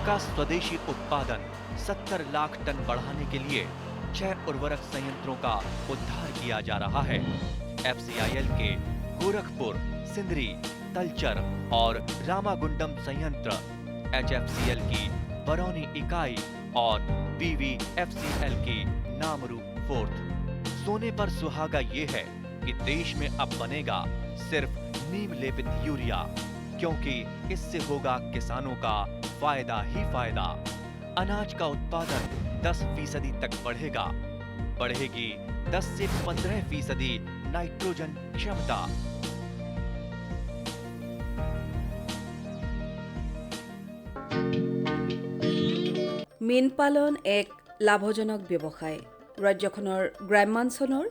का स्वदेशी उत्पादन 70 लाख टन बढ़ाने के लिए 6 उर्वरक संयंत्रों का उद्धार किया जा रहा है। FCIL के गोरखपुर, सिंदरी, तलचर और रामागुंडम संयंत्र, HFCL की बरौनी इकाई और BVFCL की नामरू फोर्थ। सोने पर सुहागा ये है कि देश में अब बनेगा सिर्फ नीम लेपित यूरिया, क्योंकि इससे होगा किसानों का फायदा ही फायदा। अनाज का उत्पादन 10% तक बढ़ेगा। बढ़ेगी 10 से 15% नाइट्रोजन क्षमता। মীন পালন এক লাভজনক ব্যৱসায়। ৰাজ্যখনৰ গ্ৰাম্যাঞ্চলৰ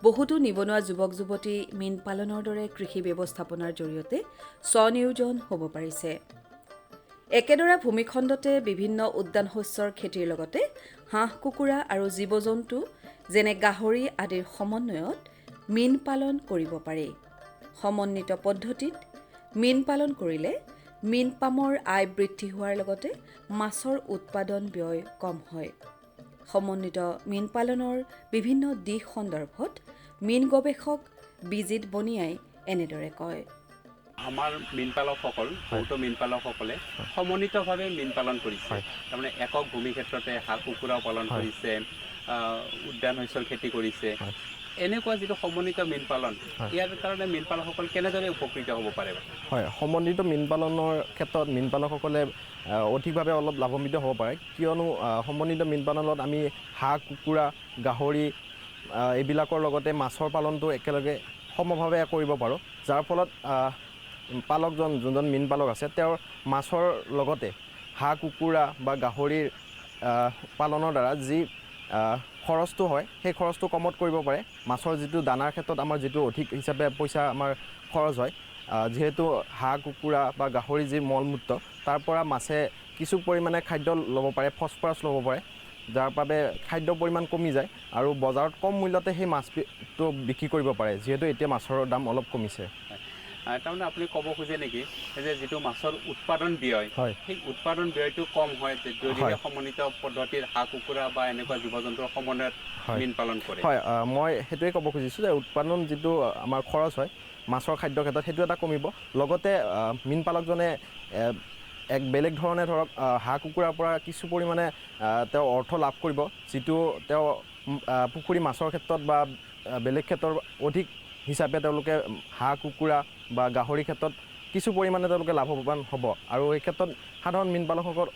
বহুতো নিবনুৱা যুৱক যুৱতী মীন পালনৰ দৰে কৃষি ব্যৱস্থাপনাৰ জৰিয়তে স্বনিয়োজন হ'ব পাৰিছে। একেদৰে ভূমিখণ্ডতে বিভিন্ন উদ্যান শস্যৰ খেতিৰ লগতে হাঁহ কুকুৰা আৰু জীৱ জন্তু যেনে গাহৰি আদিৰ সমন্বয়ত মীন পালন কৰিব পাৰি। সমন্বিত পদ্ধতিত মীন পালন কৰিলে মীন পামৰ আয় বৃদ্ধি হোৱাৰ লগতে মাছৰ উৎপাদন ব্যয় কম হয়। সমন্বিত মীন পালনৰ বিভিন্ন দিশ সন্দৰ্ভত মীন গৱেষক বিজিত বনিয়াই এনেদৰে কয়। আমাৰ মীন পালকসকল বহুতো মীন পালকসকলে সমন্বিতভাৱে মীন পালন কৰিছে। তাৰমানে একক ভূমি ক্ষেত্ৰতে হাঁহ কুকুৰাও পালন কৰিছে, উদ্যান শস্যৰ খেতি কৰিছে। এনেকুৱা যিটো সমন্বিত মীন পালন, ইয়াৰ কাৰণে মীন পালকসকল কেনেদৰে উপকৃত হ'ব পাৰে? হয়, সমন্বিত মীন পালনৰ ক্ষেত্ৰত মীন পালকসকলে অধিকভাৱে অলপ লাভান্বিত হ'ব পাৰে, কিয়নো সমন্বিত মীন পালনত আমি হাঁহ কুকুৰা গাহৰি এইবিলাকৰ লগতে মাছৰ পালনটো একেলগে সমভাৱে কৰিব পাৰোঁ, যাৰ ফলত পালকজন যোনজন মীন পালক আছে তেওঁৰ মাছৰ লগতে হাঁহ কুকুৰা বা গাহৰিৰ পালনৰ দ্বাৰা যি খৰচটো হয় সেই খৰচটো কমত কৰিব পাৰে। মাছৰ যিটো দানাৰ ক্ষেত্ৰত আমাৰ যিটো অধিক হিচাপে পইচা আমাৰ খৰচ হয়, যিহেতু হাঁহ কুকুৰা বা গাহৰি যি মলমূত্ৰ তাৰ পৰা মাছে কিছু পৰিমাণে খাদ্য ল'ব পাৰে, ফচফৰাছ ল'ব পাৰে, যাৰ বাবে খাদ্যৰ পৰিমাণ কমি যায় আৰু বজাৰত কম মূল্যতে সেই মাছটো বিক্ৰী কৰিব পাৰে, যিহেতু এতিয়া মাছৰ দাম অলপ কমিছে। তাৰমানে আপুনি ক'ব খোজে নেকি যে যিটো মাছৰ উৎপাদন ব্যয়, সেই উৎপাদন ব্যয়টো কম হয় যদিহে সমন্বিত পদ্ধতিৰ হাঁহ কুকুৰা বা এনেকুৱা জীৱ জন্তুৰ সমন্বয়ত মীন পালন কৰে? হয়, মই সেইটোৱে ক'ব খুজিছোঁ যে উৎপাদন যিটো আমাৰ খৰচ হয় মাছৰ খাদ্যৰ ক্ষেত্ৰত সেইটো এটা কমিব। লগতে মীন পালকজনে এক বেলেগ ধৰণে ধৰক হাঁহ কুকুৰাৰ পৰা কিছু পৰিমাণে তেওঁ অৰ্থ লাভ কৰিব, যিটো তেওঁ পুখুৰী মাছৰ ক্ষেত্ৰত বা বেলেগ ক্ষেত্ৰৰ অধিক হিচাপে তেওঁলোকে হাঁহ কুকুৰা বা গাহৰিৰ ক্ষেত্ৰত কিছু পৰিমাণে তেওঁলোকে লাভৱান হ'ব আৰু এই ক্ষেত্ৰত সাধাৰণ মীন পালকসকল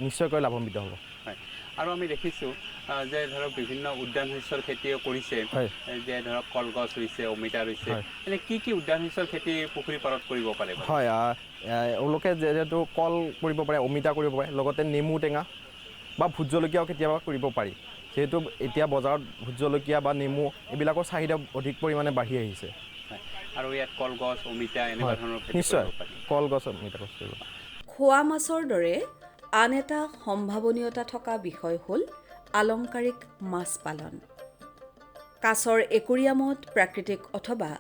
নিশ্চয়কৈ লাভান্বিত হ'ব। হয়, আৰু আমি দেখিছোঁ যে ধৰক বিভিন্ন উদ্যান শস্যৰ খেতিও কৰিছে, যে ধৰক কলগছ ৰুইছে, অমিতা ৰুইছে। এনে কি উদ্যান শস্যৰ খেতি পুখুৰী পাৰত কৰিব পাৰে? হয়, এওঁলোকে যিহেতু কল কৰিব পাৰে, অমিতা কৰিব পাৰে, লগতে নেমু টেঙা বা ভোট জলকীয়াও কেতিয়াবা কৰিব পাৰি, যিহেতু এতিয়া বজাৰত ভোট জলকীয়া বা নেমু এইবিলাকৰ চাহিদা অধিক পৰিমাণে বাঢ়ি আহিছে। আৰু ইয়াত কলগছ অমিতা এনেকুৱা ধৰণৰ নিশ্চয় কলগছ অমিতা গছ কৰিব। খোৱা মাছৰ দৰে আন এটা সম্ভাৱনীয়তা থকা বিষয় হ'ল আলংকাৰিক মাছ পালন। কাছৰ একুৰিয়ামত প্ৰাকৃতিক অথবা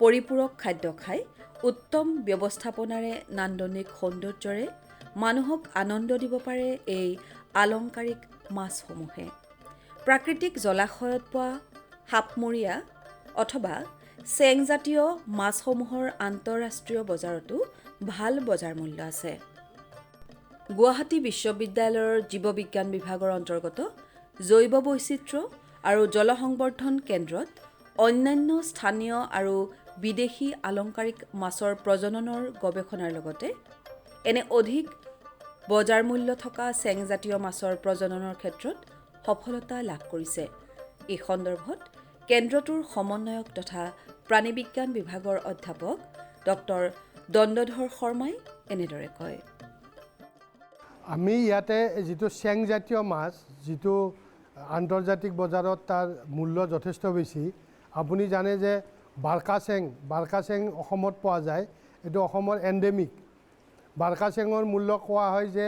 পৰিপূৰক খাদ্য খাই উত্তম ব্যৱস্থাপনাৰে নান্দনিক সৌন্দৰ্যৰে মানুহক আনন্দ দিব পাৰে এই আলংকাৰিক মাছসমূহে। প্ৰাকৃতিক জলাশয়ত পোৱা সাপমূৰীয়া অথবা চেংজাতীয় মাছসমূহৰ আন্তঃৰাষ্ট্ৰীয় বজাৰতো ভাল বজাৰ মূল্য আছে। গুৱাহাটী বিশ্ববিদ্যালয়ৰ জীৱবিজ্ঞান বিভাগৰ অন্তৰ্গত জৈৱ বৈচিত্ৰ্য আৰু জলসংবৰ্ধন কেন্দ্ৰত অন্যান্য স্থানীয় আৰু বিদেশী আলংকাৰিক মাছৰ প্ৰজননৰ গৱেষণাৰ লগতে এনে অধিক বজাৰ মূল্য থকা চেংজাতীয় মাছৰ প্ৰজননৰ ক্ষেত্ৰত সফলতা লাভ কৰিছে। এই সন্দৰ্ভত কেন্দ্ৰটোৰ সমন্বয়ক তথা প্ৰাণীবিজ্ঞান বিভাগৰ অধ্যাপক ডক্টৰ দণ্ডধৰ শৰ্মাই এনেদৰে কয়। আমি ইয়াতে যিটো চেংজাতীয় মাছ, যিটো আন্তৰ্জাতিক বজাৰত তাৰ মূল্য যথেষ্ট বেছি। আপুনি জানে যে বাৰ্কা চেং অসমত পোৱা যায়, এইটো অসমৰ এণ্ডেমিক। বাৰ্কা চেঙৰ মূল্য কোৱা হয় যে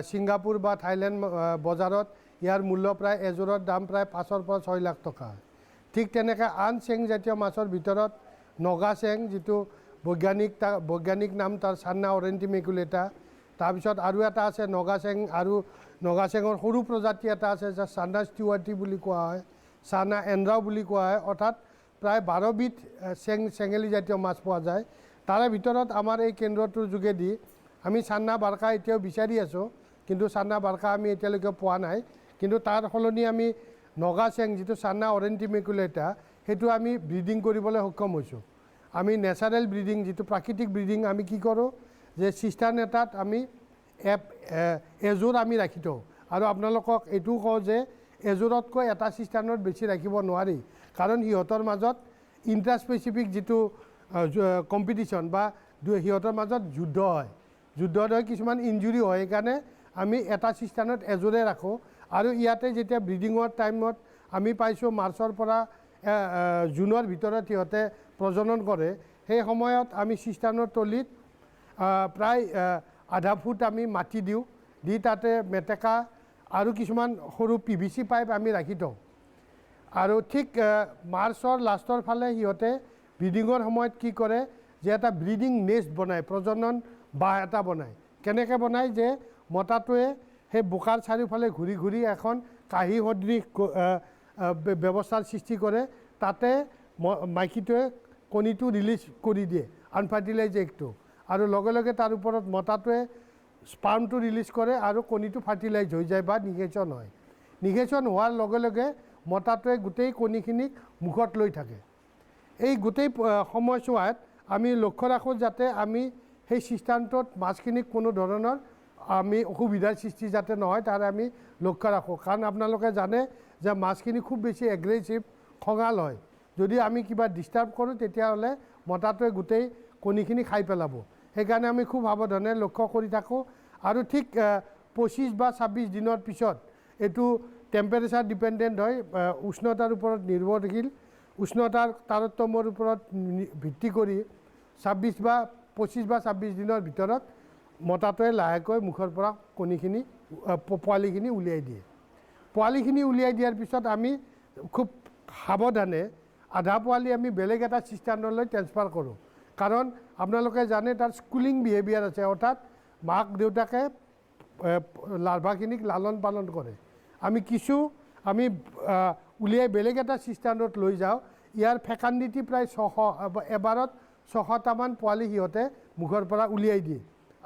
ছিংগাপুৰ বা থাইলেণ্ড বজাৰত ইয়াৰ মূল্য প্ৰায় এযোৰৰ দাম প্ৰায় 5 পৰা 6 লাখ টকা। ঠিক তেনেকৈ আন চেংজাতীয় মাছৰ ভিতৰত নগা চেং, যিটো বৈজ্ঞানিক নাম তাৰ চান্না অৰেণ্টিমেকুলেটা, তাৰপিছত আৰু এটা আছে নগাচেং, আৰু নগাচেঙৰ সৰু প্ৰজাতি এটা আছে যাক চানা ষ্টিৱাৰ্টি বুলি কোৱা হয়, চানা এন্দ্ৰাও বুলি কোৱা হয়। অৰ্থাৎ প্ৰায় 12বিধ চেঙেলী জাতীয় মাছ পোৱা যায়। তাৰে ভিতৰত আমাৰ এই কেন্দ্ৰটোৰ যোগেদি আমি চান্না বাৰ্কা এতিয়াও বিচাৰি আছোঁ, কিন্তু চান্না বাৰ্কা আমি এতিয়ালৈকে পোৱা নাই। কিন্তু তাৰ সলনি আমি নগাচেং যিটো চান্না অৰেণ্টিমেকুলেটা সেইটো আমি ব্ৰিডিং কৰিবলৈ সক্ষম হৈছোঁ। আমি নেচাৰেল ব্ৰিডিং, যিটো প্ৰাকৃতিক ব্ৰিডিং, আমি কি কৰোঁ যে চিষ্টাৰ্ণ এটাত আমি এযোৰ আমি ৰাখি থওঁ। আৰু আপোনালোকক এইটোও কওঁ যে এযোৰতকৈ এটা চিষ্টাৰ্ণত বেছি ৰাখিব নোৱাৰি, কাৰণ সিহঁতৰ মাজত ইণ্টাৰস্পেচিফিক যিটো কম্পিটিশ্যন বা সিহঁতৰ মাজত যুদ্ধ হয়, যুদ্ধত হয় কিছুমান ইঞ্জুৰি হয়। সেইকাৰণে আমি এটা চিষ্টাৰ্ণত এযোৰে ৰাখোঁ। আৰু ইয়াতে যেতিয়া ব্ৰিডিঙৰ টাইমত আমি পাইছোঁ মাৰ্চৰ পৰা জুনৰ ভিতৰত সিহঁতে প্ৰজনন কৰে, সেই সময়ত আমি চিষ্টাৰ্ণৰ তলিত প্ৰায় আধা ফুট আমি মাটি দিওঁ, দি তাতে মেটেকা আৰু কিছুমান সৰু PVC পাইপ আমি ৰাখি থওঁ। আৰু ঠিক মাৰ্চৰ লাষ্টৰ ফালে সিহঁতে ব্ৰিডিঙৰ সময়ত কি কৰে যে এটা ব্ৰিডিং নেষ্ট বনায়, প্ৰজনন বাঁহ এটা বনায়। কেনেকৈ বনায় যে মতাটোৱে সেই বোকাৰ চাৰিওফালে ঘূৰি ঘূৰি এখন কাঁহী সদৃশ ব্যৱস্থাৰ সৃষ্টি কৰে। তাতে মাইকীটোৱে কণীটো ৰিলিজ কৰি দিয়ে, আনফাৰ্টিলাইজ এগটো, আৰু লগে লগে তাৰ ওপৰত মতাটোৱে স্পাৰ্মটো ৰিলিজ কৰে আৰু কণীটো ফাৰ্টিলাইজ হৈ যায় বা নিগেশ্যন হয়। নিগেশ্যন হোৱাৰ লগে লগে মতাটোৱে গোটেই কণীখিনিক মুখত লৈ থাকে। এই গোটেই সময়ছোৱাত আমি লক্ষ্য ৰাখোঁ যাতে আমি সেই চিষ্টাৰ্ণটোত মাছখিনিক কোনো ধৰণৰ আমি অসুবিধাৰ সৃষ্টি যাতে নহয়, তাৰ আমি লক্ষ্য ৰাখোঁ। কাৰণ আপোনালোকে জানে যে মাছখিনি খুব বেছি এগ্ৰেছিভ, খঙাল হয়। যদি আমি কিবা ডিষ্টাৰ্ব কৰোঁ তেতিয়াহ'লে মতাটোৱে গোটেই কণীখিনি খাই পেলাব। সেইকাৰণে আমি খুব সাৱধানে লক্ষ্য কৰি থাকোঁ। আৰু ঠিক 25 বা 26 দিনৰ পিছত এইটো টেম্পাৰেচাৰ ডিপেণ্ডেণ্ট হয়, উষ্ণতাৰ ওপৰত নিৰ্ভৰশীল। উষ্ণতাৰ তাৰতম্যৰ ওপৰত ভিত্তি কৰি 25 বা 26 দিনৰ ভিতৰত মতাটোৱে লাহেকৈ মুখৰ পৰা কণীখিনি পোৱালিখিনি উলিয়াই দিয়ে। পোৱালিখিনি উলিয়াই দিয়াৰ পিছত আমি খুব সাৱধানে আধা পোৱালি আমি বেলেগ এটা চিষ্টাৰ্ণলৈ ট্ৰেন্সফাৰ কৰোঁ। কাৰণ আপোনালোকে জানে তাৰ স্কুলিং বিহেভিয়াৰ আছে, অৰ্থাৎ মাক দেউতাকে লাৰ্ভাখিনিক লালন পালন কৰে। আমি উলিয়াই বেলেগ এটা চিষ্টাৰ্ণত লৈ যাওঁ। ইয়াৰ ফেকাণ্ডিটি প্ৰায় 600, এবাৰত 600টামান পোৱালি সিহঁতে মুখৰ পৰা উলিয়াই দিয়ে।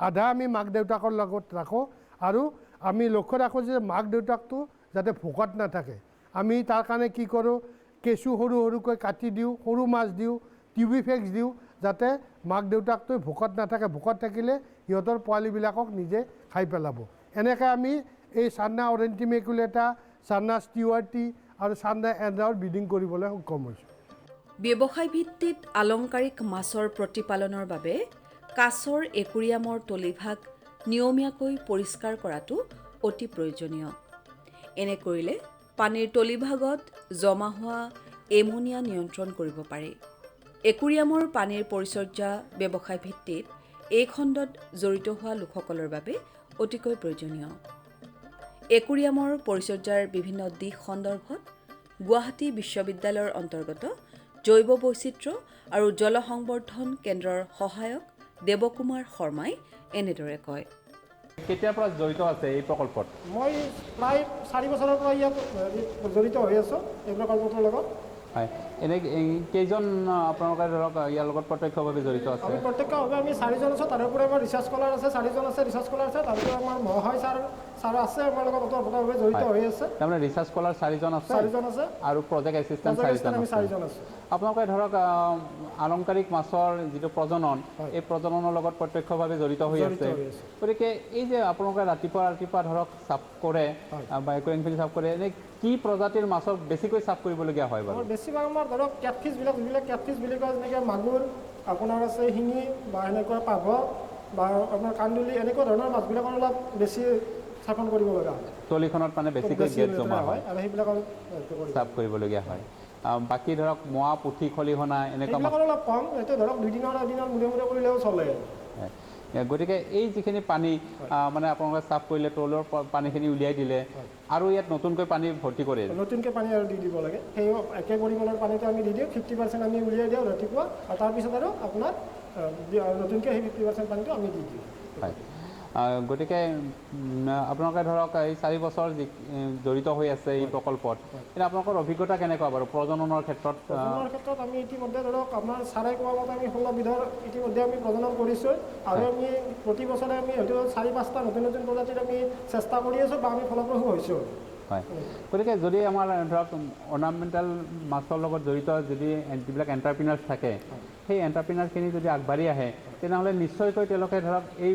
আধা আমি মাক দেউতাকৰ লগত ৰাখোঁ, আৰু আমি লক্ষ্য ৰাখোঁ যে মাক দেউতাকটো যাতে ভোকত নাথাকে। আমি তাৰ কাৰণে কি কৰোঁ, কেঁচু সৰু সৰুকৈ কাটি দিওঁ, সৰু মাছ দিওঁ, টিউবিফেক্স দিওঁ, যাতে মাক দেউতাকটো ভোকত নাথাকে। ভোকত থাকিলে সিহঁতৰ পোৱালিবিলাকক নিজে খাই পেলাব। এনেকৈ আমি এই চান্না অৰেণ্টিমেকুলেটা, চান্না ষ্টিৱাৰ্টি আৰু চান্না এন্দ্ৰাৰ ব্ৰিডিং কৰিবলৈ সক্ষম হৈছোঁ। ব্যৱসায় ভিত্তিত আলংকাৰিক মাছৰ প্ৰতিপালনৰ বাবে কাছৰ একুৰিয়ামৰ তলিভাগ নিয়মীয়াকৈ পৰিষ্কাৰ কৰাটো অতি প্ৰয়োজনীয়। এনে কৰিলে পানীৰ তলিভাগত জমা হোৱা এমনিয়া নিয়ন্ত্ৰণ কৰিব পাৰি। একুৰিয়ামৰ পানীৰ পৰিচৰ্যা ব্যৱসায় ভিত্তিত এই খণ্ডত জড়িত হোৱা লোকসকলৰ বাবে অতিকৈ প্ৰয়োজনীয়। একুৰিয়ামৰ পৰিচৰ্যাৰ বিভিন্ন দিশ সন্দৰ্ভত গুৱাহাটী বিশ্ববিদ্যালয়ৰ অন্তৰ্গত জৈৱ বৈচিত্ৰ্য আৰু জলসংবৰ্ধন কেন্দ্ৰৰ সহায়ক দেৱকুমাৰ শৰ্মাই এনেদৰে কয়। কেতিয়াৰ পৰা জড়িত আছে এই প্ৰকল্পত? মই প্ৰায় 4 বছৰৰ পৰা ইয়াত জড়িত হৈ আছোঁ এই প্ৰকল্পটোৰ লগত। হয়, এনে কেইজন আপোনালোকে ধৰক ইয়াৰ লগত প্ৰত্যক্ষভাৱে জড়িত আছে? আমি প্ৰত্যক্ষভাৱে আমি 4জন আছোঁ। তাৰোপৰি আমাৰ ৰিচাৰ্চ স্কলাৰ আছে, 4জন আছে ৰিচাৰ্চ স্কলাৰ আছে। তাৰপিছত আমাৰ মহাশয় ছাৰ আছে আমাৰ লগত ওতঃপ্ৰোতভাৱে জড়িত হৈ আছে। তাৰমানে ৰিচাৰ্চ স্কলাৰ 4জন আছে, 4জন আছে, আৰু প্ৰজেক্ট এছিষ্টেণ্ট 4জন আছে। আপোনালোকে ধৰক আলংকাৰিক মাছৰ যিটো প্ৰজনন, এই প্ৰজননৰ লগত প্ৰত্যক্ষভাৱে জড়িত হৈ আছে। গতিকে এই যে আপোনালোকে ৰাতিপুৱা ধৰক চাফ কৰে বা একুৰিয়ামখিনি চাফ কৰে, এনে কি প্ৰজাতিৰ মাছক বেছিকৈ চাফ কৰিবলগীয়া হয় বাৰু? বেছিভাগ আমাৰ ধৰক কেটফিছবিলাক, যিবিলাক কেটফিছ বুলি কয়, যেনেকৈ মাগুৰ, আপোনাৰ আছে শিঙি বা এনেকুৱা পাভ বা আপোনাৰ কান্দুলি, এনেকুৱা ধৰণৰ মাছবিলাকৰ অলপ বেছি চাফন কৰিব লগা হয়। তলিখনত মানে বেছিকৈ গেছ জমা হয় আৰু সেইবিলাক চাফ কৰিবলগীয়া হয়। বাকী ধৰক মোৱা, পুঠি, খলিহনা এনেকুৱা অলপ কম, এইটো ধৰক 2 দিনৰ মূৰে মূৰে কৰিলেও চলে। গতিকে এই যিখিনি পানী মানে আপোনালোকে চাফ কৰিলে, তলৰ পানীখিনি উলিয়াই দিলে, আৰু ইয়াত নতুনকৈ পানী ভৰ্তি কৰে, নতুনকৈ পানী আৰু দি দিব লাগে। সেই একে পৰিমাণৰ পানীটো আমি দি দিওঁ, 50% আমি উলিয়াই দিওঁ ৰাতিপুৱা, আৰু তাৰপিছত আৰু আপোনাৰ নতুনকৈ সেই 50% পানীটো আমি দি দিওঁ। হয়। গতিকে আপোনালোকে ধৰক এই 4 বছৰ জড়িত হৈ আছে এই প্ৰকল্পত, এতিয়া আপোনালোকৰ অভিজ্ঞতা কেনেকুৱা বাৰু প্ৰজননৰ ক্ষেত্ৰত? প্ৰজননৰ ক্ষেত্ৰত আমি ইতিমধ্যে ধৰক আপোনাৰ ছাৰে কোৱা মতে আমি 16 বিধৰ ইতিমধ্যে আমি প্ৰজনন কৰিছোঁ আৰু আমি প্ৰতি বছৰে আমি হয়তো 4-5টা নতুন নতুন প্ৰজাতিৰ আমি চেষ্টা কৰি আছোঁ বা আমি ফলপ্ৰসূ হৈছোঁ। হয়, গতিকে যদি আমাৰ ধৰক অৰ্নামেণ্টেল মাছৰ লগত জড়িত যদি যিবিলাক এণ্টাৰপ্ৰিনাৰ্ছ থাকে, সেই এণ্টাৰপ্ৰিনাৰখিনি যদি আগবাঢ়ি আহে তেনেহ'লে নিশ্চয়কৈ তেওঁলোকে ধৰক এই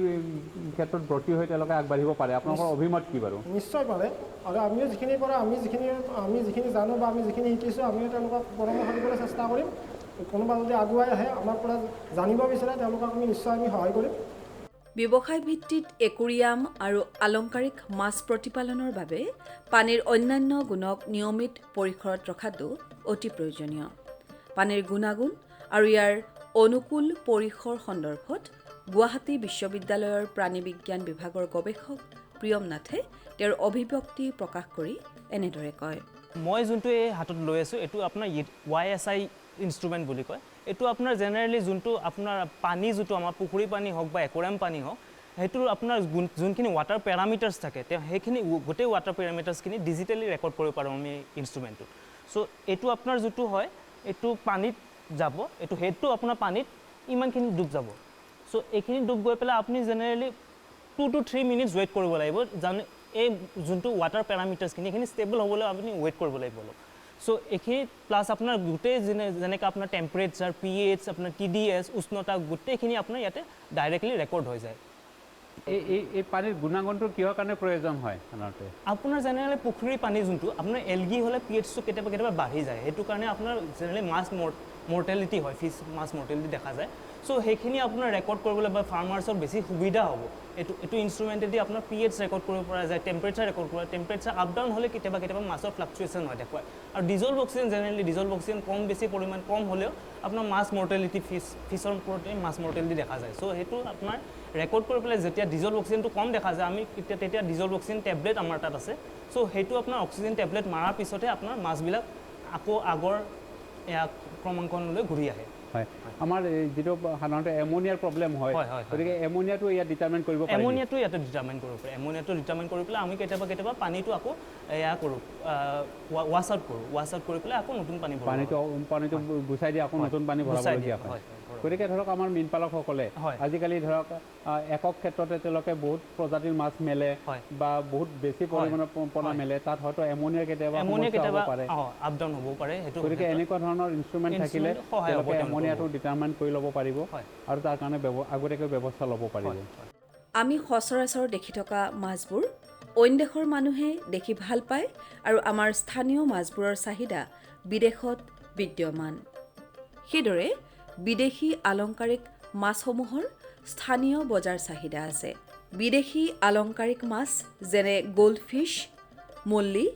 ক্ষেত্ৰত ব্ৰতী হৈ তেওঁলোকে আগবাঢ়িব পাৰে। আপোনালোকৰ অভিমত কি বাৰু? নিশ্চয় পাৰে, আৰু আমিও যিখিনিৰ পৰা আমি যিখিনি জানো বা আমি যিখিনি শিকিছোঁ আমিও তেওঁলোকক পৰামৰ্শ দিবলৈ চেষ্টা কৰিম। কোনোবা যদি আগুৱাই আহে আমাৰ পৰা জানিব বিচাৰে তেওঁলোকক আমি নিশ্চয় সহায় কৰিম। ব্যৱসায় ভিত্তিত একুৰিয়াম আৰু আলংকাৰিক মাছ প্ৰতিপালনৰ বাবে পানীৰ অন্যান্য গুণক নিয়মিত পৰিসৰত ৰখাটো অতি প্ৰয়োজনীয়। পানীৰ গুণাগুণ আৰু ইয়াৰ অনুকূল পৰিসৰ সন্দৰ্ভত গুৱাহাটী বিশ্ববিদ্যালয়ৰ প্ৰাণী বিজ্ঞান বিভাগৰ গৱেষক প্ৰিয়ম নাথে তেওঁৰ অভিব্যক্তি প্ৰকাশ কৰি এনেদৰে কয়। মই যোনটো এই হাতত লৈ আছোঁ এইটো আপোনাৰ YSI ইনষ্ট্ৰুমেণ্ট বুলি কয়। এইটো আপোনাৰ জেনেৰেলি যোনটো আপোনাৰ পানী যিটো আমাৰ পুখুৰী পানী হওক বা একুৱাৰিয়াম পানী হওক, সেইটো আপোনাৰ যোনখিনি ৱাটাৰ পেৰামিটাৰ্ছ থাকে সেইখিনি গোটেই ৱাটাৰ পেৰামিটাৰ্ছখিনি ডিজিটেলি ৰেকৰ্ড কৰিব পাৰোঁ আমি এই ইনষ্ট্ৰুমেণ্টটোত। চ' এইটো আপোনাৰ যিটো হয় এইটো পানীত যাব, সেইটো আপোনাৰ পানীত ইমানখিনি ডুব যাব। চ' এইখিনি ডুব গৈ পেলাই আপুনি জেনেৰেলি 2 to 3 মিনিটছ ৱেইট কৰিব লাগিব, জানে এই যোনটো ৱাটাৰ পেৰামিটাৰ্ছখিনি এইখিনি ষ্টেবল হ'বলৈ আপুনি ৱেইট কৰিব লাগিব অলপ। চ' এইখিনি প্লাছ আপোনাৰ গোটেই যেনেকৈ আপোনাৰ টেম্পাৰেচাৰ, pH, আপোনাৰ TDS, উষ্ণতা গোটেইখিনি আপোনাৰ ইয়াতে ডাইৰেক্টলি ৰেকৰ্ড হৈ যায়। এই পানীৰ গুণাগুণটো কিহৰ কাৰণে প্ৰয়োজন হয় সাধাৰণতে? আপোনাৰ জেনেৰেলি পুখুৰীৰ পানী যোনটো আপোনাৰ এলগি হ'লে pHটো কেতিয়াবা বাঢ়ি যায়, সেইটো কাৰণে আপোনাৰ জেনেৰেলি মাছ মৰ্টেলিটি হয়, মাছ মৰ্টেলিটি দেখা যায়। চ' সেইখিনি আপোনাৰ ৰেকৰ্ড কৰিবলৈ বা ফাৰ্মাৰ্ছৰ বেছি সুবিধা হ'ব। এইটো ইনষ্ট্ৰুমেণ্টেদি আপোনাৰ pH ৰেকৰ্ড কৰিব পৰা যায়, টেম্পাৰেচাৰ ৰেকৰ্ড কৰা, টেম্পাৰেচাৰ আপ ডাউন হ'লে কেতিয়াবা মাছৰ ফ্লাকচুৱেশ্যন হয় দেখুৱায়। আৰু dissolve oxygen generally dissolve oxygen বেছি পৰিমাণ কম হ'লেও আপোনাৰ মাছ মৰ্টেলিটি ফিছৰ ওপৰতে মাছ মৰ্টেলিটি দেখা যায়। চ' সেইটো আপোনাৰ ৰেকৰ্ড কৰি পেলাই যেতিয়া ডিজল্ভ অক্সিজেনটো কম দেখা যায় আমি তেতিয়া ডিজল্ভ অক্সিজেন টেবলেট আমাৰ তাত আছে। চ' সেইটো আপোনাৰ অক্সিজেন টেবলেট মৰাৰ পিছতহে আপোনাৰ মাছবিলাক আকৌ আগৰ ক্ৰমাংকনলৈ ঘূৰি আহে। হয়, আমাৰ যিটো সাধাৰণতে এমনিয়াৰ প্ৰব্লেম হয়, গতিকে এমনিয়াটো ইয়াত ডিটাৰমাইন কৰিব পাৰি। এমনিয়াটো ইয়াতে ডিটাৰমাইন কৰিব পাৰি। এমনিয়াটো ডিটাৰমাইন কৰি পেলাই আমি কেতিয়াবা পানীটো আকৌ কৰোঁ, ৱাছ আউট কৰি পেলাই আকৌ নতুন পানীটো গুচাই দি আকৌ নতুন পানী ভৰাবলগীয়া হয়। গতিকে ধৰক আমাৰ মীন পালকসকলে আজিকালি ধৰক একক ক্ষেত্ৰতে তেওঁলোকে বহুত প্ৰজাতিৰ মাছ মেলে বা বহুত বেছি পৰিমাণৰ পোনা মেলে, তাত হয়তো এমনিয়া কেতিয়াবা আপ ডাউন হ'ব পাৰে। গতিকে এনেকুৱা ধৰণৰ ইনষ্ট্ৰুমেণ্ট থাকিলে তেওঁলোকে এমনিয়াটো ডিটাৰমাইন কৰি ল'ব পাৰিব আৰু তাৰ কাৰণে আগতীয়াকৈ ব্যৱস্থা ল'ব পাৰিব। আমি সচৰাচৰ দেখি থকা মাছবোৰ অইন দেশৰ মানুহে দেখি ভাল পায় আৰু আমাৰ স্থানীয় মাছবোৰৰ চাহিদা বিদেশত বিদ্যমান। সেইদৰে বিদেশী আলংকাৰিক মাছসমূহৰ স্থানীয় বজাৰ চাহিদা আছে। বিদেশী আলংকাৰিক মাছ যেনে গোল্ডফিছ, মল্লী,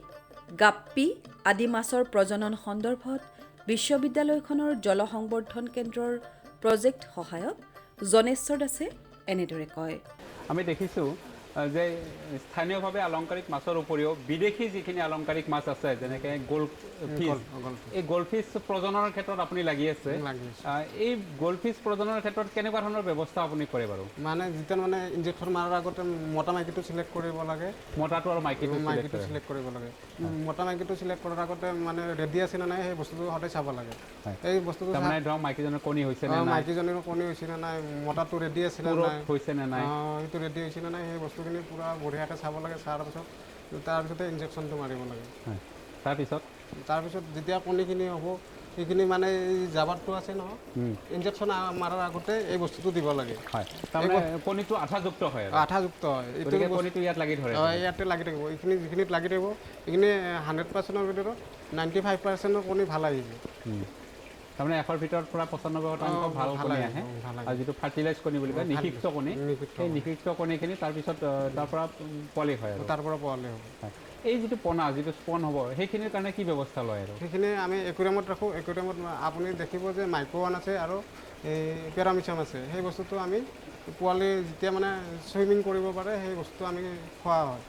গাপ্পি আদি মাছৰ প্ৰজনন সন্দৰ্ভত বিশ্ববিদ্যালয়খনৰ জলসংবৰ্ধন কেন্দ্ৰৰ প্ৰজেক্ট সহায়ক জনেশ্বৰ দাসে এনেদৰে কয়। আমি দেখিছোঁ যে স্থানীয়ভাৱে আলংকাৰিক মাছৰ উপৰিও বিদেশী যিখিনি আলংকাৰিক মাছ আছে যেনেকৈ গোল্ডফিছ, এই গোল্ডফিছ প্ৰজননৰ ক্ষেত্ৰত আপুনি লাগি আছে। এই গোল্ডফিছ প্ৰজননৰ ক্ষেত্ৰত কেনেকুৱা ধৰণৰ ব্যৱস্থা আপুনি কৰে বাৰু? মানে যেতিয়া মানে ইনজেকশ্যন মাৰাৰ আগতে মতা মাইকীটো চিলেক্ট কৰিব লাগে, মতাটো আৰু মাইকীটো চিলেক্ট কৰিব লাগে। মতা মাইকীটো চিলেক্ট কৰাৰ আগতে মানে ৰেডি আছে নে নাই সেই বস্তুটো সদায় চাব লাগে। এই বস্তুটো তাৰমানে ধৰক মাইকীজনীৰ কণী হৈছে নে নাই, মাইকীজনীৰ কণী হৈছে নে নাই, মতাটো ৰেডি আছে নে নাই, হৈছে নে নাই, সেইটো ৰেডি হৈছে নে নাই, সেই বস্তুখিনি পূৰা বঢ়িয়াকৈ চাব লাগে। তাৰপিছতে ইনজেকশ্যনটো মাৰিব লাগে। তাৰপিছত যেতিয়া কণীখিনি হ'ব সেইখিনি মানে এই জাবাৰটো আছে নহয়, ইনজেকশ্যন মাৰাৰ আগতে এই বস্তুটো দিব লাগে। কণীটো আঠাযুক্ত হয়, আঠাযুক্ত হয়। এইটো কণীটো ইয়াত লাগি ধৰে, ইয়াতে লাগি থাকিব। এইখিনি যিখিনিত লাগি থাকিব এইখিনি 100%ৰ ভিতৰত 95%ৰ কণী ভাল আহিব। তাৰমানে 100ৰ ভিতৰত পৰা 95% ভাল কণী আহে। আৰু যিটো ফাৰ্টিলাইজ কণী বুলি কয় নিষিক্ত কণী, সেই নিষিক্ত কণীখিনি তাৰপিছত তাৰ পৰা পোৱালি হয় আৰু তাৰ পৰা পোৱালি হ'ব। এই যিটো পোনা যিটো স্পন হ'ব সেইখিনিৰ কাৰণে কি ব্যৱস্থা লয় আৰু? সেইখিনি আমি একুৰিয়ামত ৰাখোঁ। একুৰিয়ামত আপুনি দেখিব যে মাইক্ৰ'ৱান আছে আৰু এই পেৰামিচাম আছে। সেই বস্তুটো আমি পোৱালি যেতিয়া মানে চুইমিং কৰিব পাৰে সেই বস্তুটো আমি খোৱা হয়।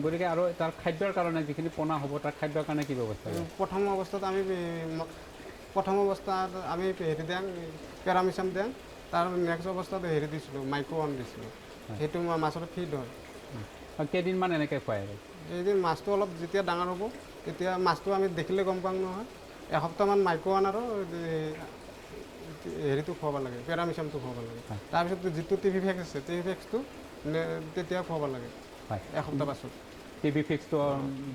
গতিকে আৰু তাৰ খাদ্যৰ কাৰণে যিখিনি পোনা হ'ব তাৰ খাদ্যৰ কাৰণে কি ব্যৱস্থা? প্ৰথম অৱস্থাত আমি হেৰি দিওঁ, পেৰামিচাম দিওঁ। তাৰ নেক্সট অৱস্থাত হেৰি দিছিলোঁ মাইক্ৰ'ৱান দিছিলোঁ সেইটো মাছৰ ফিড হয় কেইদিনমান এনেকৈ খুৱাই আৰু এদিন মাছটো অলপ যেতিয়া ডাঙৰ হ'ব তেতিয়া মাছটো আমি দেখিলে গম পাম নহয় এসপ্তাহমান মাইক্ৰ'ৱান আৰু হেৰিটো খুৱাব লাগে পেৰামিচামটো খুৱাব লাগে তাৰপিছত যিটো টিভি ফেক্স আছে টিভি ফেক্সটো তেতিয়া খুৱাব লাগে এসপ্তাহ পাছত টিভি ফিক্সটো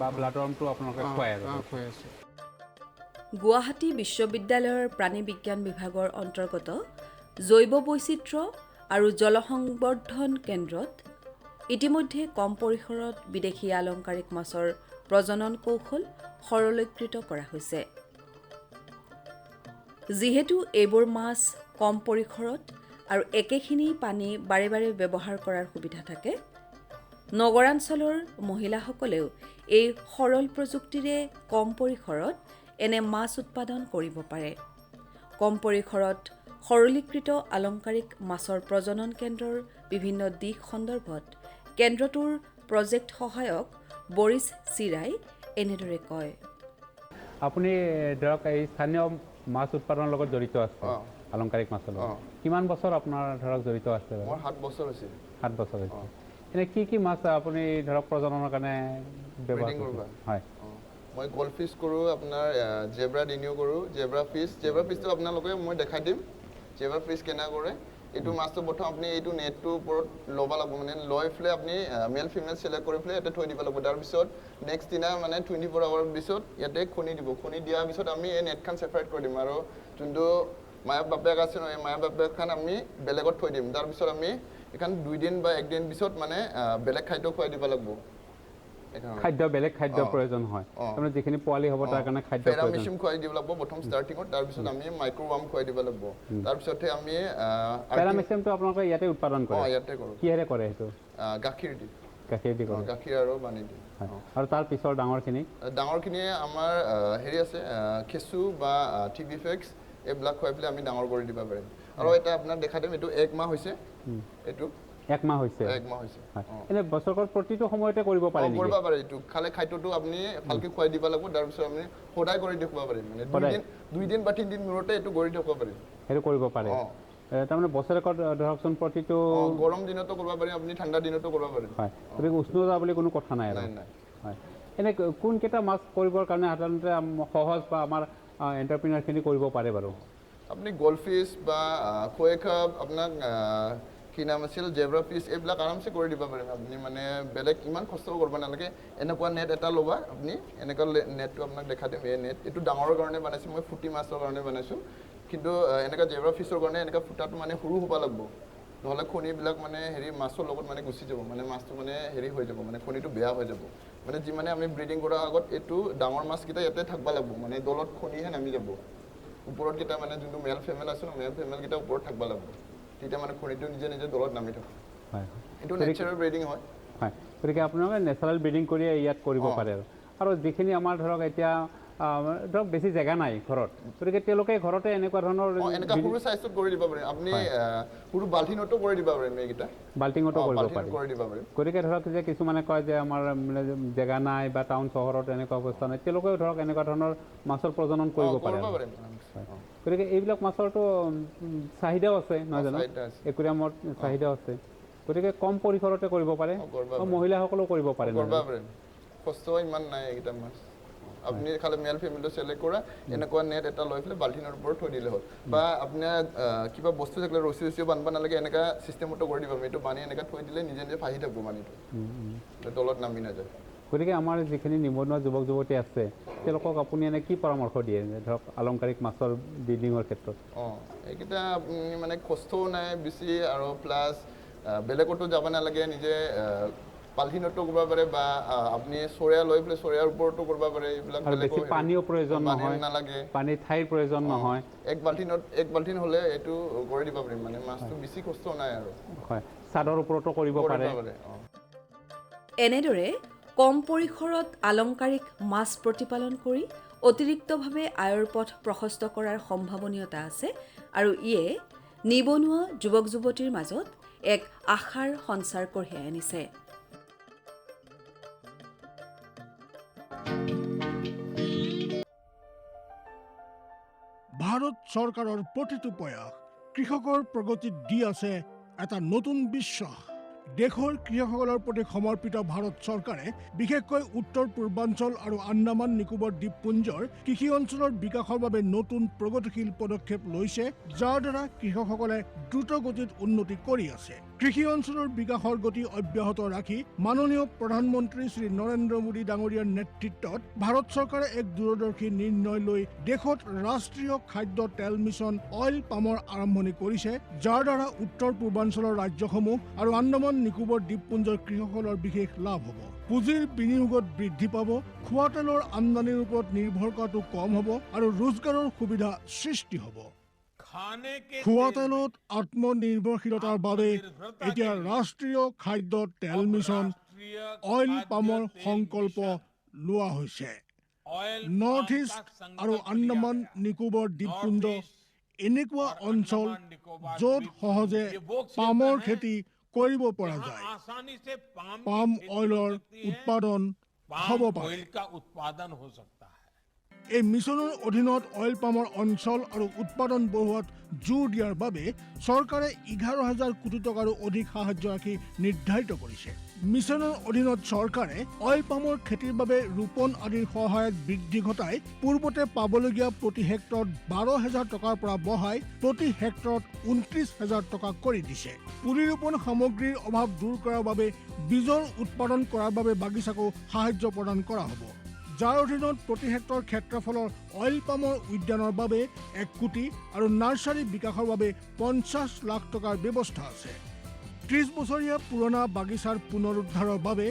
বা ব্লাডৰমটো আপোনালোকে খুৱাই আৰু খুৱাই আছোঁ গুৱাহাটী বিশ্ববিদ্যালয়ৰ প্ৰাণী বিজ্ঞান বিভাগৰ অন্তৰ্গত জৈৱ বৈচিত্ৰ্য আৰু জলসংবৰ্ধন কেন্দ্ৰত ইতিমধ্যে কম পৰিসৰত বিদেশী আলংকাৰিক মাছৰ প্ৰজনন কৌশল সৰলীকৃত কৰা হৈছে। যিহেতু এইবোৰ মাছ কম পৰিসৰত আৰু একেখিনি পানী বাৰে বাৰে ব্যৱহাৰ কৰাৰ সুবিধা থাকে, নগৰাঞ্চলৰ মহিলাসকলেও এই সৰল প্ৰযুক্তিৰে কম পৰিসৰত এনে মাছ উৎপাদন কৰিব পাৰে। কম পৰিসৰত সৰলীকৃত আলংকাৰিক মাছৰ প্ৰজনন কেন্দ্ৰৰ বিভিন্ন দিশ সন্দৰ্ভত কেন্দ্ৰটোৰ প্ৰজেক্ট সহায়ক বৰিছ চিৰাই এনেদৰে কয়। আপুনি ধৰক এই স্থানীয় মাছ উৎপাদনৰ লগত জড়িত আছে আলংকাৰিক মাছৰ লগত কিমান বছৰ আপোনাৰ ধৰক জড়িত আছে? মোৰ 7 বছৰ হৈছে। 7 বছৰ হৈছে। এনে কি মাছ আপুনি ধৰক প্ৰজননৰ কাৰণে ব্যৱহাৰ কৰে? হয়, মই গল্ড ফিছ কৰোঁ, আপোনাৰ জেব্ৰা ৰিনিউ কৰোঁ, জেব্ৰা ফিছটো আপোনালোকে মই দেখাই দিম জেব্ৰা ফিছ কেনে কৰে। এইটো মাছটো প্ৰথম আপুনি এইটো নেটটোৰ ওপৰত ল'ব লাগিব, মানে লৈ পেলাই আপুনি মেল ফিমেল চিলেক্ট কৰি পেলাই ইয়াতে থৈ দিব লাগিব। তাৰপিছত নেক্সট দিনা মানে 24 আৱাৰৰ পিছত ইয়াতে খুনি দিব। খুনি দিয়াৰ পিছত আমি এই নেটখন ছেপাৰেট কৰি দিম আৰু যোনটো মায়া বাপেক আছে নহয়, মায়া বাপেকখন আমি বেলেগত থৈ দিম। তাৰপিছত আমি এইখন 2 দিন বা 1 দিন পিছত মানে বেলেগ খাদ্য খুৱাই দিব লাগিব। বেলেগ খাদ্য প্ৰয়োজন হয়, তাৰমানে যিখিনি পোৱালি হ'ব তাৰ কাৰণে খাদ্য পেৰামিচিম খুৱাই দিব লাগিব প্ৰথম ষ্টাৰ্টিঙত। তাৰপিছত আমি মাইক্ৰ'ৱাৰ্ম খুৱাই দিব লাগিব। তাৰপিছতহে আমি পেৰামিচিমটো আপোনালোকে ইয়াতে উৎপাদন কৰে? ইয়াতে কৰোঁ। কিহেৰে কৰে সেইটো? গাখীৰ দি কৰে, গাখীৰ আৰু পানী দি। আৰু তাৰ পিছৰ ডাঙৰখিনিয়ে আমাৰ হেৰি আছে কেঁচু বা টিভি ফেক্স এইবিলাক খুৱাই পেলাই আমি ডাঙৰ কৰি দিব পাৰিম। আৰু এটা আপোনাক দেখাই দিম, এইটো 1 মাহ হৈছে। এইটো 1 মাহ হৈছে। 1 মাহ হৈছে। এনে বছৰৰ প্ৰতিটো সময়তে কৰিব পাৰে নেকি? কৰিব পাৰে। এইটো খালে খাদ্যটো আপুনি ভালকৈ খুৱাই দিব লাগিব। তাৰপিছত আপুনি সদায় কৰি দেখুৱাব পাৰিম, মানে 2 দিন বা 3 দিন মূৰতে এইটো কৰি দেখুৱাব পাৰিম। সেইটো কৰিব পাৰে। তাৰমানে বছৰেকত ধৰকচোন প্ৰতিটো গৰম দিনতো কৰিব পাৰিম, আপুনি ঠাণ্ডা দিনতো কৰিব পাৰিম। হয়, গতিকে উষ্ণতা বুলি কোনো কথা নাই আৰু। হয়, এনে কোনকেইটা মাছ কৰিবৰ কাৰণে সাধাৰণতে সহজ বা আমাৰ এণ্টাৰপ্ৰিনাৰখিনি কৰিব পাৰে বাৰু? আপুনি গল্ড ফিছ বা খৈ খাপ, আপোনাক কি নাম আছিল জেব্ৰা ফিছ, এইবিলাক আৰামছে কৰি দিব পাৰিম। আপুনি মানে বেলেগ ইমান কষ্ট কৰিব নালাগে। এনেকুৱা নেট এটা ল'বা আপুনি, এনেকুৱা নেটটো আপোনাক দেখা দিম। এই নেট এইটো ডাঙৰৰ কাৰণে বনাইছোঁ, মই ফুটি মাছৰ কাৰণে বনাইছোঁ। কিন্তু এনেকুৱা জেব্ৰা ফিছৰ কাৰণে এনেকুৱা ফুটাটো মানে সৰু হ'ব লাগিব, নহ'লে কণীবিলাক মানে হেৰি মাছৰ লগত মানে গুচি যাব, মানে মাছটো মানে হেৰি হৈ যাব, মানে কণীটো বেয়া হৈ যাব। মানে যিমানে আমি ব্ৰিডিং কৰাৰ আগত এইটো ডাঙৰ মাছকেইটা ইয়াতে থাকিব লাগিব, মানে দলত কণীহে নামি যাব। ওপৰত কেইটা মানে যোনটো মেল ফিমেল আছে ন, মেল ফিমেলকেইটা ওপৰত থাকিব লাগিব, তেতিয়া মানে কণীটো নিজে নিজে দলত নামি থাকে। হয়, এইটো নেচাৰেল ব্ৰিডিং হয়। হয়, গতিকে আপোনালোকে নেচাৰেল ব্ৰিডিং কৰি ইয়াত কৰিব পাৰে। আৰু যিখিনি আমাৰ ধৰক এতিয়া ধৰক বেছি জেগা নাই ঘৰত, গতিকে তেওঁলোকে ঘৰতে এনেকুৱা ধৰণৰ এনেকুৱা সৰু চাইজত কৰি দিব পাৰিম। আপুনি সৰু বাল্টিঙতো কৰি দিব পাৰিম, এইকেইটা বাল্টিঙতো কৰিব দিব পাৰিম। গতিকে ধৰক যে কিছুমানে কয় যে আমাৰ মানে জেগা নাই বা টাউন চহৰত এনেকুৱা অৱস্থা নাই, তেওঁলোকেও ধৰক এনেকুৱা ধৰণৰ মাছৰ প্ৰজনন কৰিব পাৰে। গতিকে এইবিলাক মাছৰতো চাহিদাও আছে, নহয় জানো? একুৰিয়ামৰ চাহিদাও আছে, গতিকে কম পৰিসৰতে কৰিব পাৰে, মহিলাসকলেও কৰিব পাৰে। কষ্ট ইমান নাই এইকেইটা মাছ। আপুনি খালি মেল ফিমেলটো চিলেক্ট কৰা, এনেকুৱা নেট এটা লৈ পেলাই বাল্টিঙৰ ওপৰত থৈ দিলে হ'ল। বা আপোনাৰ কিবা বস্তু থাকিলে ৰছী বান্ধিব নালাগে, এনেকুৱা চিষ্টেমতো কৰি দিব পাৰিম। এইটো পানী এনেকৈ থৈ দিলে নিজে নিজে ভাহি থাকিব, পানীটো তলত নামি নাযায়। গতিকে আমাৰ যিখিনি নিবনুৱা যুৱক যুৱতী আছে তেওঁলোকক আপুনি এনে কি পৰামৰ্শ দিয়ে ধৰক আলংকাৰিক মাছৰ ব্ৰিডিঙৰ ক্ষেত্ৰত? এইকেইটা আপুনি মানে কষ্টও নাই বেছি, আৰু প্লাছ বেলেগতো যাব নালাগে, নিজে পালথিনতো কৰিব পাৰে বা আপুনি চৰিয়া লৈ পেলাই চৰিয়াৰ ওপৰতো কৰিব পাৰে। এইবিলাক বেছি পানীও প্ৰয়োজন নহয়, নালাগে, পানীৰ ঠাইৰ প্ৰয়োজন নহয়। এক বাল্টিন হ'লে এইটো কৰি দিব পাৰিম, মানে মাছটো বেছি কষ্ট নাই আৰু। হয়, ছাদৰ ওপৰতো কৰিব পাৰে। এনেদৰে কম পৰিসৰত আলংকাৰিক মাছ প্ৰতিপালন কৰি অতিৰিক্তভাৱে আয়ৰ পথ প্ৰশস্ত কৰাৰ সম্ভাৱনীয়তা আছে, আৰু ইয়ে নিবনুৱা যুৱক যুৱতীৰ মাজত এক আশাৰ সঞ্চাৰ কঢ়িয়াই আনিছে। ভাৰত চৰকাৰৰ প্ৰতিটো প্ৰয়াস কৃষকৰ প্ৰগতিত দি আছে এটা নতুন বিশ্বাস। দেশৰ কৃষকসকলৰ প্ৰতি সমৰ্পিত ভাৰত চৰকাৰে বিশেষকৈ উত্তৰ পূৰ্বাঞ্চল আৰু আন্দামান নিকোবৰ দ্বীপপুঞ্জৰ কৃষি অঞ্চলৰ বিকাশৰ বাবে নতুন প্ৰগতিশীল পদক্ষেপ লৈছে, যাৰ দ্বাৰা কৃষকসকলে দ্ৰুত গতিত উন্নতি কৰি আছে। কৃষি অঞ্চলৰ বিকাশৰ গতি অব্যাহত ৰাখি মাননীয় প্ৰধানমন্ত্ৰী শ্ৰী নৰেন্দ্ৰ মোদী ডাঙৰীয়াৰ নেতৃত্বত ভাৰত চৰকাৰে এক দূৰদৰ্শী নিৰ্ণয় লৈ দেশত ৰাষ্ট্ৰীয় খাদ্য তেল মিছন অইল পামৰ আৰম্ভণি কৰিছে, যাৰ দ্বাৰা উত্তৰ পূৰ্বাঞ্চলৰ ৰাজ্যসমূহ আৰু আন্দামান নিকোবৰ দ্বীপপুঞ্জৰ কৃষকসকলৰ বিশেষ লাভ হ'ব। পুঁজিৰ বিনিয়োগত বৃদ্ধি পাব, খোৱা তেলৰ আমদানিৰ ওপৰত নিৰ্ভৰ কৰাটো কম হ'ব আৰু ৰোজগাৰৰ সুবিধা সৃষ্টি হ'ব। খোৱা তেলত আত্মনিৰ্ভৰশীলতাৰ বাবে এতিয়া ৰাষ্ট্ৰীয় খাদ্য তেল মিছন অইল পামৰ সংকল্প লোৱা হৈছে। নৰ্থ ইষ্ট আৰু আন্দামান নিকোবৰ দ্বীপপুঞ্জ এনেকুৱা অঞ্চল য'ত সহজে পামৰ খেতি কৰিব পৰা যায়। পাম অইলৰ উৎপাদন হ'ব পাৰে। এই মিছনৰ অধীনত অইল পামৰ অঞ্চল আৰু উৎপাদন বঢ়োৱাত জোৰ দিয়াৰ বাবে চৰকাৰে 11,000 কোটি টকাৰো অধিক সাহায্য ৰাখি নিৰ্ধাৰিত কৰিছে। মিছনৰ অধীনত চৰকাৰে অইল পামৰ খেতিৰ বাবে ৰোপণ আদিৰ সহায়ত বৃদ্ধি ঘটাই পূৰ্বতে পাবলগীয়া প্ৰতি হেক্টৰত 12,000 টকাৰ পৰা বঢ়াই প্ৰতি হেক্টৰত 29,000 টকা কৰি দিছে। পুলি ৰোপণ সামগ্ৰীৰ অভাৱ দূৰ কৰাৰ বাবে বীজৰ উৎপাদন কৰাৰ বাবে বাগিচাকো সাহায্য প্ৰদান কৰা হ'ব, যাৰ অধীনত প্ৰতি হেক্টৰ ক্ষেত্ৰফলৰ অইল পামৰ উদ্যানৰ বাবে 1 কোটি আৰু নাৰ্চাৰী বিকাশৰ বাবে 50 লাখ টকাৰ ব্যৱস্থা আছে। 30 বছৰীয়া পুৰণা বাগিচাৰ পুনৰুদ্ধাৰৰ বাবে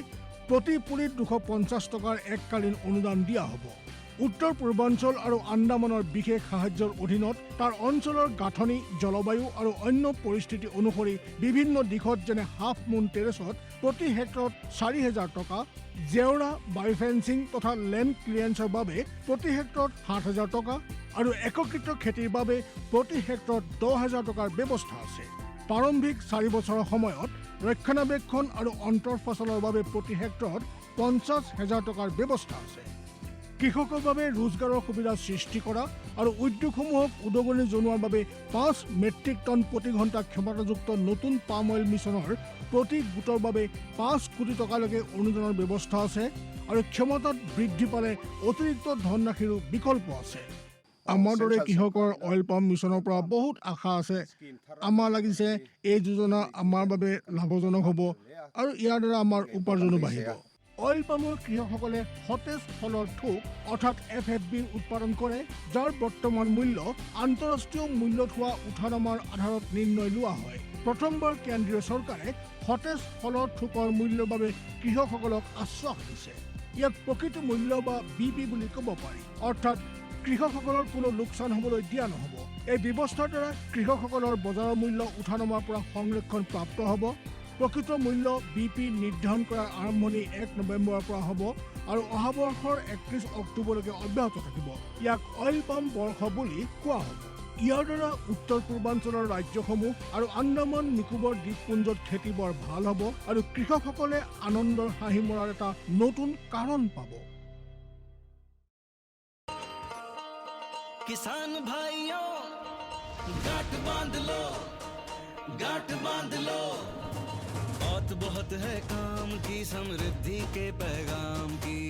প্ৰতি পুলিত 250 টকাৰ এককালীন অনুদান দিয়া হ'ব। উত্তৰ পূৰ্বাঞ্চল আৰু আন্দামানৰ বিশেষ সাহায্যৰ অধীনত তাৰ অঞ্চলৰ গাঁথনি, জলবায়ু আৰু অন্য পৰিস্থিতি অনুসৰি বিভিন্ন দিশত যেনে হাফ মুন টেৰেছত প্ৰতি হেক্টৰত 4,000 টকা, জেওৰা, বায়োফেন্সিং তথা লেণ্ড ক্লিয়াৰেন্সৰ বাবে প্ৰতি হেক্টৰত 7,000 টকা আৰু একত্ৰিত খেতিৰ বাবে প্ৰতি হেক্টৰত 10,000 টকাৰ ব্যৱস্থা আছে। প্ৰাৰম্ভিক 4 বছৰৰ সময়ত ৰক্ষণাবেক্ষণ আৰু অন্তৰ ফচলৰ বাবে প্ৰতি হেক্টৰত 50,000 টকাৰ ব্যৱস্থা আছে। কৃষকৰ বাবে ৰোজগাৰৰ সুবিধা সৃষ্টি কৰা আৰু উদ্যোগসমূহক উদগনি জনোৱাৰ বাবে 5 মেট্ৰিক টন প্ৰতি ঘণ্টা ক্ষমতাযুক্ত নতুন পাম অইল মিছনৰ প্ৰতি গোটৰ বাবে 5 কোটি টকালৈকে অনুদানৰ ব্যৱস্থা আছে আৰু ক্ষমতাত বৃদ্ধি পালে অতিৰিক্ত ধনৰাশিৰো বিকল্প আছে। আমাৰ দৰে কৃষকৰ অইল পাম মিছনৰ পৰা বহুত আশা আছে। আমাৰ লাগিছে এই যোজনা আমাৰ বাবে লাভজনক হ'ব আৰু ইয়াৰ দ্বাৰা আমাৰ উপাৰ্জনো বাঢ়িব। অইল পামৰ কৃষকসকলে সতেজ ফলৰ থোক অৰ্থাৎ FFBৰ উৎপাদন কৰে, যাৰ বৰ্তমান মূল্য আন্তঃৰাষ্ট্ৰীয় মূল্যত হোৱা উঠানামাৰ আধাৰত নিৰ্ণয় লোৱা হয়। প্ৰথমবাৰ কেন্দ্ৰীয় চৰকাৰে সতেজ ফলৰ থোকৰ মূল্যৰ বাবে কৃষকসকলক আশ্বাস দিছে। ইয়াক প্ৰকৃত মূল্য বা BP বুলি ক'ব পাৰি, অৰ্থাৎ কৃষকসকলৰ কোনো লোকচান হ'বলৈ দিয়া নহ'ব। এই ব্যৱস্থাৰ দ্বাৰা কৃষকসকলৰ বজাৰৰ মূল্য উঠানমাৰ পৰা সংৰক্ষণ প্ৰাপ্ত হ'ব। প্ৰকৃত মূল্য BP নিৰ্ধাৰণ কৰাৰ আৰম্ভণি 1 নৱেম্বৰৰ পৰা হ'ব আৰু অহা বৰ্ষৰ 31 অক্টোবৰলৈকে অব্যাহত থাকিব। ইয়াক অইল পাম বৰ্ষ বুলি কোৱা হ'ব। ইয়াৰ দ্বাৰা উত্তৰ পূৰ্বাঞ্চলৰ ৰাজ্যসমূহ আৰু আন্দামান নিকোবৰ দ্বীপপুঞ্জত খেতি বৰ ভাল হ'ব আৰু কৃষকসকলে আনন্দৰ হাঁহি মৰাৰ এটা নতুন কাৰণ পাব। किसान भाइयों गांठ बांध लो, गांठ बांध लो, बहुत बहुत है काम की, समृद्धि के पैगाम की।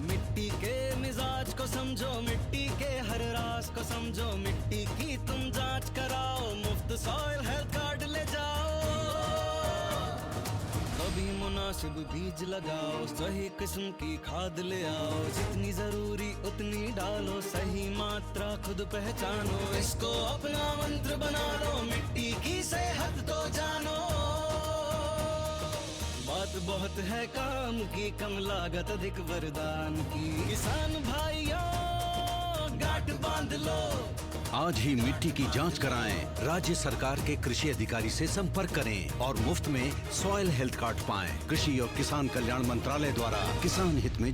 मिट्टी के मिजाज को समझो, मिट्टी के हर राज को समझो, मिट्टी की तुम जांच कराओ, मुफ्त सॉइल हेल्थ कार्ड ले जाओ। कभी मुनासिब बीज लगाओ, सही किस्म की खाद ले आओ, जितनी जरूरी उतनी डालो, सही मात्रा खुद पहचानो, इसको अपना मंत्र बना लो, मिट्टी की सेहत तो जानो। बात बहुत है काम की, कम लागत अधिक वरदान की, किसान भाइयों गांठ बांध लो। आज ही मिट्टी की जांच कराएं, राज्य सरकार के कृषि अधिकारी से संपर्क करें और मुफ्त में सॉइल हेल्थ कार्ड पाएं। कृषि और किसान कल्याण मंत्रालय द्वारा किसान हित में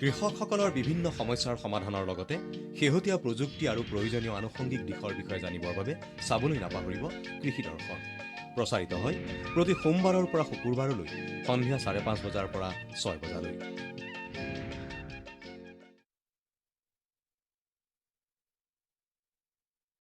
কৃষকসকলৰ বিভিন্ন সমস্যাৰ সমাধানৰ লগতে শেহতীয়া প্ৰযুক্তি আৰু প্ৰয়োজনীয় আনুষংগিক দিশৰ বিষয়ে জানিবৰ বাবে চাবলৈ নাপাহৰিব কৃষি দৰ্শন। প্ৰচাৰিত হয় প্ৰতি সোমবাৰৰ পৰা শুকুৰবাৰলৈ সন্ধিয়া 5:30 বজাৰ পৰা 6 বজালৈ।